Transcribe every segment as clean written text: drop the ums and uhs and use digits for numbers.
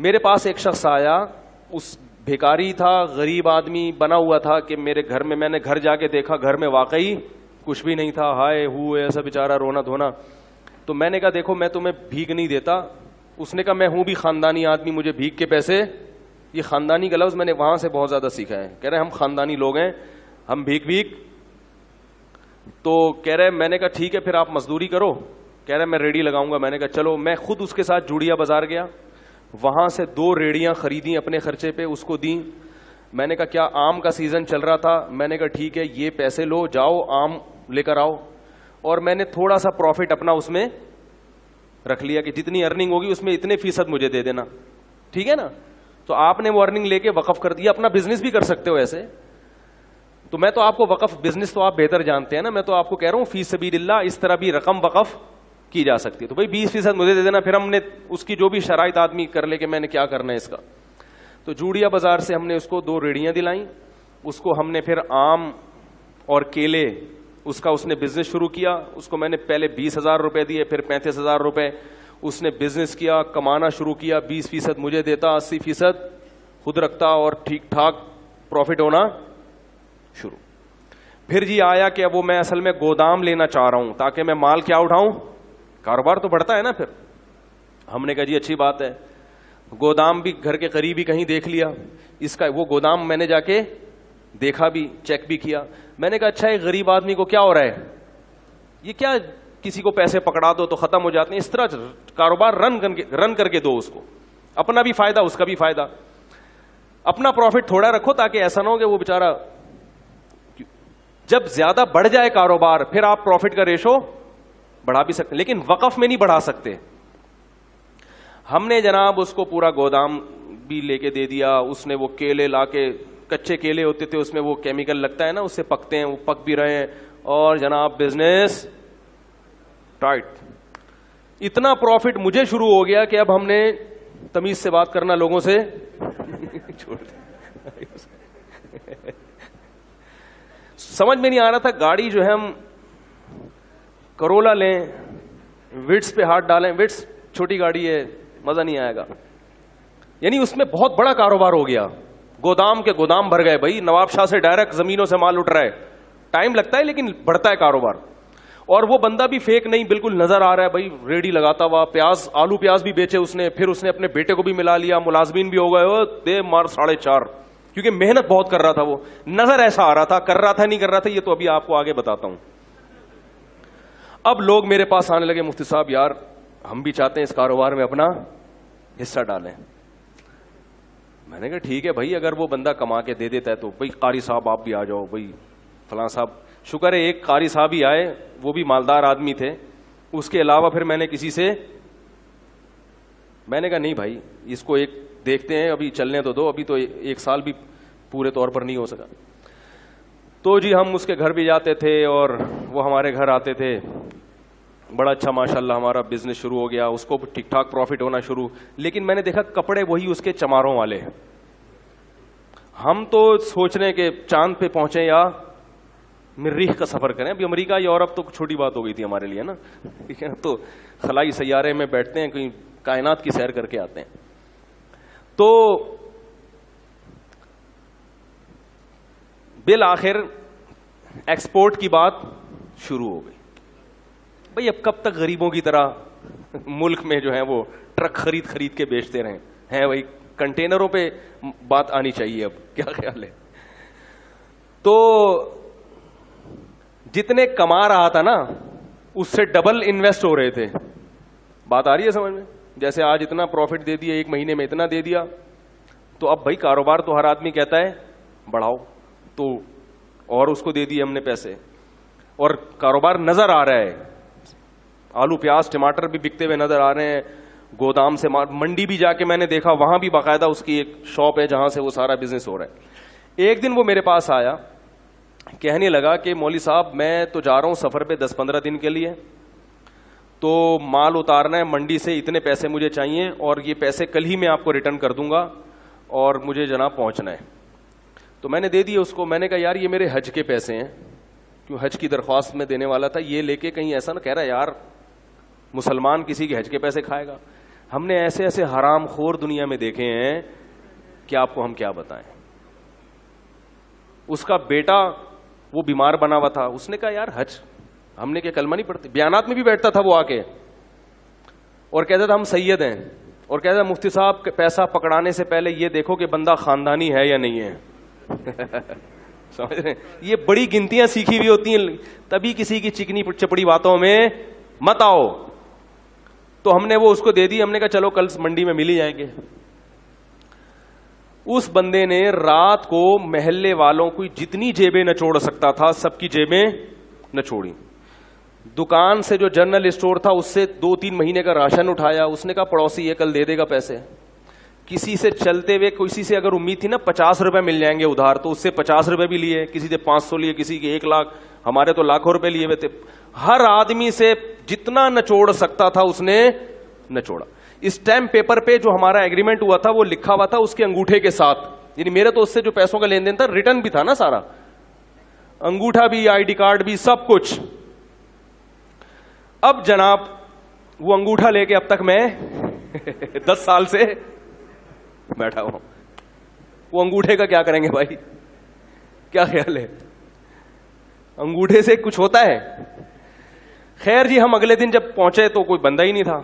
میرے پاس ایک شخص آیا, اس بھیکاری تھا, غریب آدمی بنا ہوا تھا کہ میرے گھر میں نے گھر جا کے دیکھا, گھر میں واقعی کچھ بھی نہیں تھا, ہائے ہوئے ایسا بیچارہ رونا دھونا. تو میں نے کہا دیکھو میں تمہیں بھیک نہیں دیتا. اس نے کہا میں ہوں بھی خاندانی آدمی, مجھے بھیک کے پیسے, یہ خاندانی کا لفظ میں نے وہاں سے بہت زیادہ سیکھا ہے. کہہ رہے ہم خاندانی لوگ ہیں, ہم بھیک. تو کہہ رہے میں نے کہا ٹھیک ہے پھر آپ مزدوری کرو. کہہ رہے میں ریڑھی لگاؤں گا. میں نے کہا چلو. میں خود اس کے ساتھ جوڑیا بازار گیا, وہاں سے 2 ریڑیاں خریدیں اپنے خرچے پہ, اس کو دیں. میں نے کہا کیا آم کا سیزن چل رہا تھا, میں نے کہا ٹھیک ہے یہ پیسے لو, جاؤ آم لے کر آؤ. اور میں نے تھوڑا سا پروفٹ اپنا اس میں رکھ لیا کہ جتنی ارننگ ہوگی اس میں اتنے فیصد مجھے دے دینا, ٹھیک ہے نا. تو آپ نے وہ ارننگ لے کے وقف کر دیا. اپنا بزنس بھی کر سکتے ہو ایسے. تو میں تو آپ کو وقف بزنس تو آپ بہتر جانتے ہیں نا, میں تو آپ کو کہہ رہا ہوں فی سبیل اللہ اس طرح بھی رقم وقف کی جا سکتی ہے. تو بھائی 20% مجھے دے دینا, پھر ہم نے اس کی جو بھی شرائط آدمی کر لے کہ میں نے کیا کرنا ہے اس کا. تو جوڑیا بازار سے ہم نے اس کو 2 ریڑیاں دلائیں. اس کو ہم نے پھر آم اور کیلے اس کا اس نے بزنس شروع کیا. اس کو میں نے پہلے 20,000 روپے دیے, پھر 35,000 روپے. اس نے بزنس کیا, کمانا شروع کیا, 20% مجھے دیتا, 80% خود رکھتا اور ٹھیک ٹھاک پروفٹ ہونا شروع. پھر جی آیا کہ اب وہ میں اصل میں گودام لینا چاہ رہا ہوں تاکہ میں مال کیا اٹھاؤں, کاروبار تو بڑھتا ہے نا. پھر ہم نے کہا جی اچھی بات ہے. گودام بھی گھر کے قریب ہی کہیں دیکھ لیا. اس کا وہ گودام میں نے جا کے دیکھا بھی, چیک بھی کیا. میں نے کہا اچھا ایک غریب آدمی کو کیا ہو رہا ہے, یہ کیا کسی کو پیسے پکڑا دو تو ختم ہو جاتے ہیں, اس طرح کاروبار رن کر کے دو اس کو, اپنا بھی فائدہ اس کا بھی فائدہ. اپنا پروفٹ تھوڑا رکھو تاکہ ایسا نہ ہو کہ وہ بیچارہ جب زیادہ بڑھ جائے کاروبار پھر آپ پروفٹ کا ریشو بڑھا بھی سکتے, لیکن وقف میں نہیں بڑھا سکتے. ہم نے جناب اس کو پورا گودام بھی لے کے دے دیا. اس نے وہ کیلے لا کے, کچے کیلے ہوتے تھے اس میں وہ کیمیکل لگتا ہے نا, اس سے پکتے ہیں, وہ پک بھی رہے ہیں. اور جناب بزنس ٹائٹ. اتنا پروفٹ مجھے شروع ہو گیا کہ اب ہم نے تمیز سے بات کرنا لوگوں سے چھوڑ دیا. سمجھ میں نہیں آ رہا تھا. گاڑی جو ہے ہم کرولا لیں, وٹس پہ ہاتھ ڈالیں, وٹس چھوٹی گاڑی ہے, مزہ نہیں آئے گا. یعنی اس میں بہت بڑا کاروبار ہو گیا. گودام کے گودام بھر گئے بھائی, نواب شاہ سے ڈائریکٹ زمینوں سے مال اٹھ رہا ہے. ٹائم لگتا ہے لیکن بڑھتا ہے کاروبار. اور وہ بندہ بھی فیک نہیں, بالکل نظر آ رہا ہے بھائی, ریڑھی لگاتا ہوا, پیاز آلو پیاز بھی بیچے اس نے. پھر اس نے اپنے بیٹے کو بھی ملا لیا, ملازمین بھی ہو گئے, دے مار 4.5, کیونکہ محنت بہت کر رہا تھا. وہ نظر ایسا آ رہا تھا, کر رہا تھا نہیں کر رہا تھا یہ تو ابھی آپ کو آگے بتاتا ہوں. اب لوگ میرے پاس آنے لگے, مفتی صاحب یار ہم بھی چاہتے ہیں اس کاروبار میں اپنا حصہ ڈالیں. میں نے کہا ٹھیک ہے بھائی, اگر وہ بندہ کما کے دے دیتا ہے تو بھائی قاری صاحب آپ بھی آ جاؤ, بھائی فلاں صاحب. شکر ہے ایک قاری صاحب ہی آئے, وہ بھی مالدار آدمی تھے. اس کے علاوہ پھر میں نے کسی سے, میں نے کہا نہیں بھائی اس کو ایک دیکھتے ہیں, ابھی چلنے تو دو, ابھی تو 1 سال بھی پورے طور پر نہیں ہو سکا. تو جی ہم اس کے گھر بھی جاتے تھے اور وہ ہمارے گھر آتے تھے. بڑا اچھا ماشاءاللہ ہمارا بزنس شروع ہو گیا, اس کو ٹھیک ٹھاک پروفٹ ہونا شروع. لیکن میں نے دیکھا کپڑے وہی اس کے چماروں والے. ہم تو سوچ رہے ہیں کہ چاند پہ پہنچے یا مریخ کا سفر کریں. ابھی امریکہ یورپ تو چھوٹی بات ہو گئی تھی ہمارے لیے نا, ٹھیک ہے, تو خلائی سیارے میں بیٹھتے ہیں, کہیں کائنات کی سیر کر کے آتے ہیں. تو بالآخر ایکسپورٹ کی بات شروع ہو گئی. بھئی اب کب تک غریبوں کی طرح ملک میں جو ہے وہ ٹرک خرید کے بیچتے رہیں ہیں بھائی, کنٹینروں پہ بات آنی چاہیے. اب کیا خیال ہے؟ تو جتنے کما رہا تھا نا اس سے ڈبل انویسٹ ہو رہے تھے. بات آ رہی ہے سمجھ میں؟ جیسے آج اتنا پروفٹ دے دیا, 1 مہینے میں اتنا دے دیا, تو اب بھائی کاروبار تو ہر آدمی کہتا ہے بڑھاؤ, تو اور اس کو دے دیے ہم نے پیسے, اور کاروبار نظر آ رہا ہے. آلو پیاز ٹماٹر بھی بکتے ہوئے نظر آ رہے ہیں. گودام سے منڈی بھی جا کے میں نے دیکھا, وہاں بھی باقاعدہ اس کی ایک شاپ ہے جہاں سے وہ سارا بزنس ہو رہا ہے. ایک دن وہ میرے پاس آیا, کہنے لگا کہ مولوی صاحب میں تو جا رہا ہوں سفر پہ 10-15 دن کے لیے, تو مال اتارنا ہے منڈی سے, اتنے پیسے مجھے چاہیے اور یہ پیسے کل ہی میں آپ کو ریٹرن کر دوں گا اور مجھے جناب پہنچنا ہے. تو میں نے دے دیے اس کو. میں نے کہا یار یہ میرے حج کے پیسے ہیں, کیوں حج کی درخواست میں دینے والا تھا, یہ لے کے کہیں ایسا نہ کہہ رہا یار مسلمان کسی کے حج کے پیسے کھائے گا. ہم نے ایسے ایسے حرام خور دنیا میں دیکھے ہیں کہ آپ کو ہم کیا بتائیں. اس کا بیٹا وہ بیمار بنا ہوا تھا, اس نے کہا یار حج, ہم نے کیا کلمہ نہیں پڑھتے, بیانات میں بھی بیٹھتا تھا وہ آ کے اور کہتا تھا ہم سید ہیں, اور کہتا تھا مفتی صاحب پیسہ پکڑانے سے پہلے یہ دیکھو کہ بندہ خاندانی ہے یا نہیں ہے. سمجھ رہے ہیں, یہ بڑی گنتیاں سیکھی ہوئی ہوتی ہیں, تبھی کسی کی چکنی چپڑی باتوں میں مت آؤ. تو ہم نے وہ اس کو دے دی, ہم نے کہا چلو کل منڈی میں مل ہی جائیں گے. اس بندے نے رات کو محلے والوں کو جتنی جیبیں نچوڑ سکتا تھا سب کی جیبیں نچوڑی. دکان سے جو جنرل اسٹور تھا اس سے 2-3 مہینے کا راشن اٹھایا. اس نے کہا پڑوسی یہ کل دے دے گا پیسے. کسی سے چلتے ہوئے کسی سے اگر امید تھی نا 50 روپے مل جائیں گے ادھار, تو اس سے 50 روپے بھی لیے, کسی سے 500 لیے, کسی کے 1 لاکھ, ہمارے تو لاکھوں روپے لیے ہوئے تھے. ہر آدمی سے جتنا نچوڑ سکتا تھا اس نے نچوڑا. اسٹیمپ پیپر پہ جو ہمارا ایگریمنٹ ہوا تھا وہ لکھا ہوا تھا اس کے انگوٹھے کے ساتھ, یعنی میرے تو اس سے جو پیسوں کا لین دین تھا ریٹرن بھی تھا نا سارا, انگوٹھا بھی, آئی ڈی کارڈ بھی, سب کچھ. اب جناب وہ انگوٹھا لے کے اب تک میں 10 سال سے بیٹھا ہوں. وہ انگوٹھے کا کیا کریں گے بھائی, کیا خیال ہے, انگوٹھے سے کچھ ہوتا ہے؟ خیر جی, ہم اگلے دن جب پہنچے تو کوئی بندہ ہی نہیں تھا.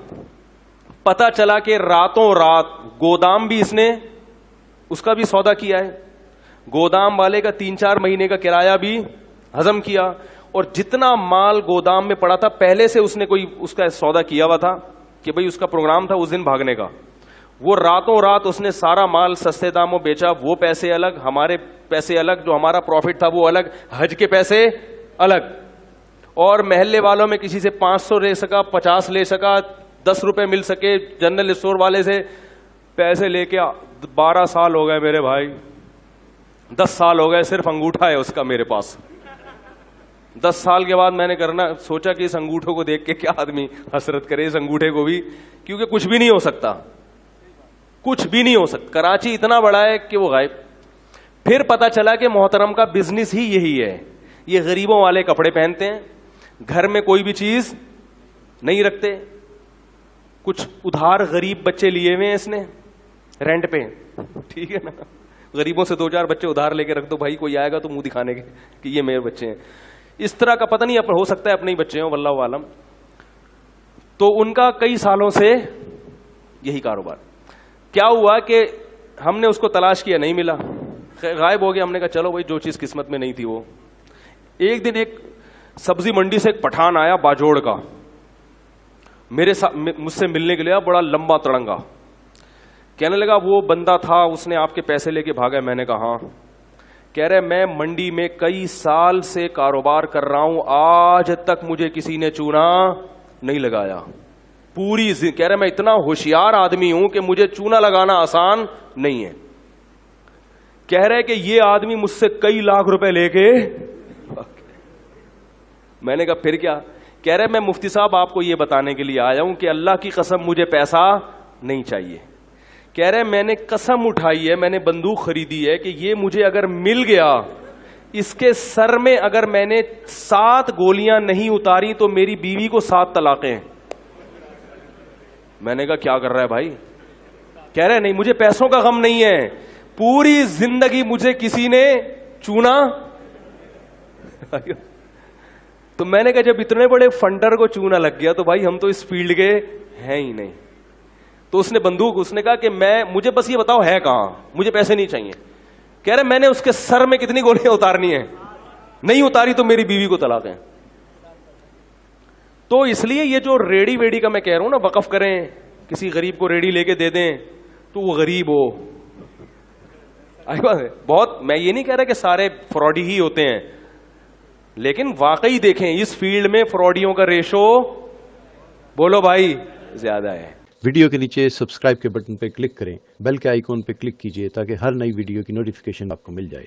پتا چلا کہ راتوں رات گودام بھی اس نے اس کا بھی سودا کیا ہے, گودام والے کا 3-4 مہینے کا کرایہ بھی ہضم کیا, اور جتنا مال گودام میں پڑا تھا پہلے سے اس نے کوئی اس کا سودا کیا ہوا تھا کہ بھئی اس کا پروگرام تھا اس دن بھاگنے کا. وہ راتوں رات اس نے سارا مال سستے داموں بیچا, وہ پیسے الگ, ہمارے پیسے الگ, جو ہمارا پروفٹ تھا وہ الگ, حج کے پیسے الگ. اور محلے والوں میں کسی سے 500 لے سکا, 50 لے سکا, 10 روپے مل سکے, جنرل اسٹور والے سے پیسے لے کے 12 سال ہو گئے میرے بھائی, 10 سال ہو گئے, صرف انگوٹھا ہے اس کا میرے پاس. 10 سال کے بعد میں نے کرنا سوچا کہ اس انگوٹھوں کو دیکھ کے کیا آدمی حسرت کرے, اس انگوٹھے کو بھی, کیونکہ کچھ بھی نہیں ہو سکتا, کچھ بھی نہیں ہو سکتا. کراچی اتنا بڑا ہے کہ وہ غائب. پھر پتا چلا کہ محترم کا بزنس ہی یہی ہے, یہ غریبوں والے کپڑے پہنتے ہیں, گھر میں کوئی بھی چیز نہیں رکھتے, کچھ ادھار غریب بچے لیے ہوئے ہیں اس نے رینٹ پہ, ٹھیک ہے نا, غریبوں سے 2-4 بچے ادھار لے کے رکھ دو بھائی, کوئی آئے گا تو منہ دکھانے کے کہ یہ میرے بچے ہیں. اس طرح کا پتہ نہیں ہو سکتا ہے اپنے ہی بچے ہوں, واللہ عالم. تو ان کا کئی سالوں سے یہی کاروبار. کیا ہوا کہ ہم نے اس کو تلاش کیا, نہیں ملا, غائب ہو گیا. ہم نے کہا چلو بھائی جو چیز قسمت میں نہیں تھی وہ. ایک دن ایک سبزی منڈی سے ایک پٹھان آیا باجوڑ کا, مجھ سے ملنے کے لیے, بڑا لمبا تڑنگا. کہنے لگا وہ بندہ تھا اس نے آپ کے پیسے لے کے بھاگا. میں نے کہا ہاں. کہہ رہے میں منڈی میں کئی سال سے کاروبار کر رہا ہوں, آج تک مجھے کسی نے چونا نہیں لگایا پوری. کہہ رہے میں اتنا ہوشیار آدمی ہوں کہ مجھے چونا لگانا آسان نہیں ہے. کہہ رہے کہ یہ آدمی مجھ سے کئی لاکھ روپے لے کے. میں نے کہا پھر کیا؟ کہہ رہے میں مفتی صاحب آپ کو یہ بتانے کے لیے آیا ہوں کہ اللہ کی قسم مجھے پیسہ نہیں چاہیے. کہہ رہے میں نے قسم اٹھائی ہے, میں نے بندوق خریدی ہے کہ یہ مجھے اگر مل گیا, اس کے سر میں اگر میں نے 7 گولیاں نہیں اتاری تو میری بیوی کو 7 طلاقیں. میں نے کہا کیا کر رہا ہے بھائی؟ کہہ رہے نہیں مجھے پیسوں کا غم نہیں ہے, پوری زندگی مجھے کسی نے چونا. تو میں نے کہا جب اتنے بڑے فنڈر کو چونا لگ گیا تو بھائی ہم تو اس فیلڈ کے ہیں ہی نہیں. تو اس نے بندوق, اس نے کہا کہ مجھے بس یہ بتاؤ ہے کہاں, مجھے پیسے نہیں چاہیے. کہہ رہے میں نے اس کے سر میں کتنی گولیاں اتارنی ہیں, نہیں اتاری تو میری بیوی کو طلاق ہے. تو اس لیے یہ جو ریڑی ویڑی کا میں کہہ رہا ہوں نا, وقف کریں, کسی غریب کو ریڑی لے کے دے دیں تو وہ غریب ہو. بہت, میں یہ نہیں کہہ رہا کہ سارے فراڈی ہی ہوتے ہیں, لیکن واقعی دیکھیں اس فیلڈ میں فراڈیوں کا ریشو بولو بھائی زیادہ ہے. ویڈیو کے نیچے سبسکرائب کے بٹن پہ کلک کریں, بیل کے آئیکن پہ کلک کیجئے تاکہ ہر نئی ویڈیو کی نوٹیفیکیشن آپ کو مل جائے.